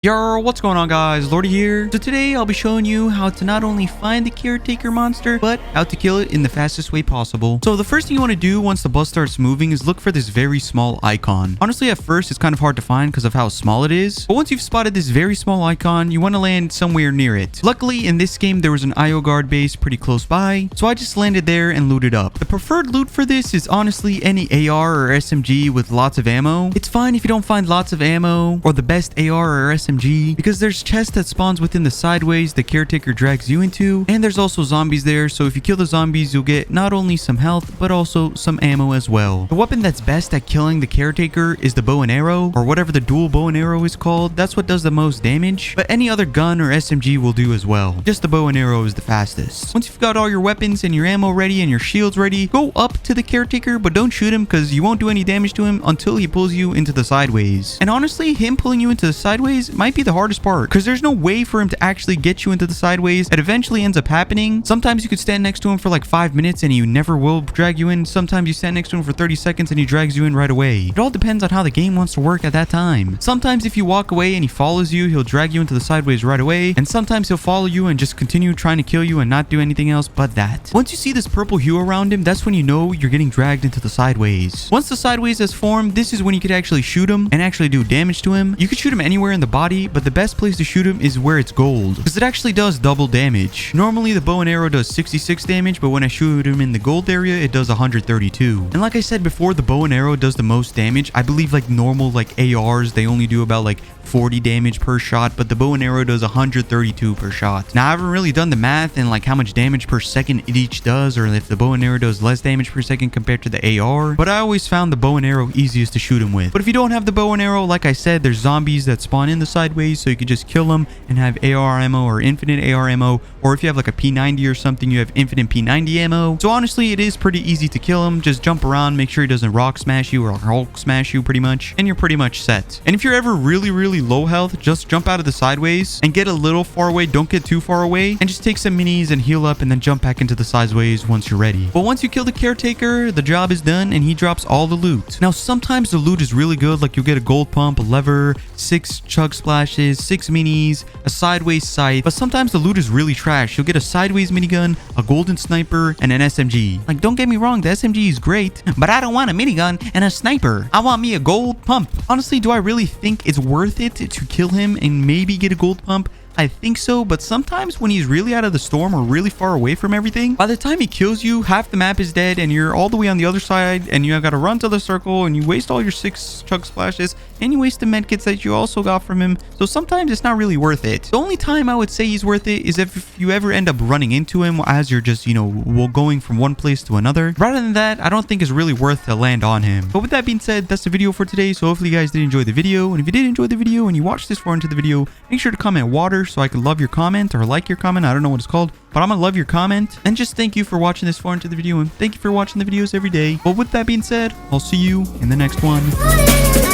Yo, what's going on guys, Lordy here. So today I'll be showing you how to not only find the Caretaker monster, but how to kill it in the fastest way possible. So the first thing you want to do once the bus starts moving is look for this very small icon. Honestly, at first it's kind of hard to find because of how small it is. But once you've spotted this very small icon, you want to land somewhere near it. Luckily in this game there was an IO guard base pretty close by, so I just landed there and looted up. The preferred loot for this is honestly any AR or SMG with lots of ammo. It's fine if you don't find lots of ammo or the best AR or SMG, because there's chests that spawns within the sideways the Caretaker drags you into, and there's also zombies there, so if you kill the zombies you'll get not only some health but also some ammo as well. The weapon that's best at killing the Caretaker is the bow and arrow, or whatever the dual bow and arrow is called. That's what does the most damage, but any other gun or SMG will do as well. Just the bow and arrow is the fastest. Once you've got all your weapons and your ammo ready and your shields ready, go up to the Caretaker, but don't shoot him because you won't do any damage to him until he pulls you into the sideways. And honestly, him pulling you into the sideways might be the hardest part, because there's no way for him to actually get you into the sideways. It eventually ends up happening. Sometimes you could stand next to him for like 5 minutes and he never will drag you in. Sometimes you stand next to him for 30 seconds and he drags you in right away. It all depends on how the game wants to work at that time. Sometimes if you walk away and he follows you, he'll drag you into the sideways right away, and sometimes he'll follow you and just continue trying to kill you and not do anything else but that. Once you see this purple hue around him, that's when you know you're getting dragged into the sideways. Once the sideways has formed, this is when you could actually shoot him and actually do damage to him. You could shoot him anywhere in the body, but the best place to shoot him is where it's gold, because it actually does double damage. Normally the bow and arrow does 66 damage, but when I shoot him in the gold area it does 132. And like I said before, the bow and arrow does the most damage. I believe like normal like ARs, they only do about like 40 damage per shot, but the bow and arrow does 132 per shot. Now I haven't really done the math and like how much damage per second it each does, or if the bow and arrow does less damage per second compared to the AR, but I always found the bow and arrow easiest to shoot him with. But if you don't have the bow and arrow, like I said, there's zombies that spawn in the sideways, so you could just kill them and have AR ammo or infinite AR ammo, or if you have like a P90 or something, you have infinite P90 ammo. So honestly, it is pretty easy to kill him. Just jump around, make sure he doesn't rock smash you or Hulk smash you pretty much, and you're pretty much set. And if you're ever really low health, just jump out of the sideways and get a little far away. Don't get too far away, and just take some minis and heal up and then jump back into the sideways once you're ready. But once you kill the Caretaker, the job is done and he drops all the loot. Now sometimes the loot is really good, like you'll get a gold pump, a lever, 6 chug splashes, 6 minis, a sideways sight, but sometimes the loot is really trash. You'll get a sideways minigun, a golden sniper, and an SMG. Like, don't get me wrong, the SMG is great, but I don't want a minigun and a sniper. I want me a gold pump. Honestly, do I really think it's worth it to kill him and maybe get a gold pump? I think so, but sometimes when he's really out of the storm or really far away from everything, by the time he kills you, half the map is dead and you're all the way on the other side, and you got to run to the circle and you waste all your 6 chug splashes and you waste the medkits that you also got from him. So sometimes it's not really worth it. The only time I would say he's worth it is if you ever end up running into him as you're just, going from one place to another. Rather than that, I don't think it's really worth to land on him. But with that being said, that's the video for today. So hopefully you guys did enjoy the video. And if you did enjoy the video and you watched this far into the video, make sure to comment water so I can love your comment or like your comment. I don't know what it's called, but I'm gonna love your comment. And just thank you for watching this far into the video, and thank you for watching the videos every day. But with that being said, I'll see you in the next one.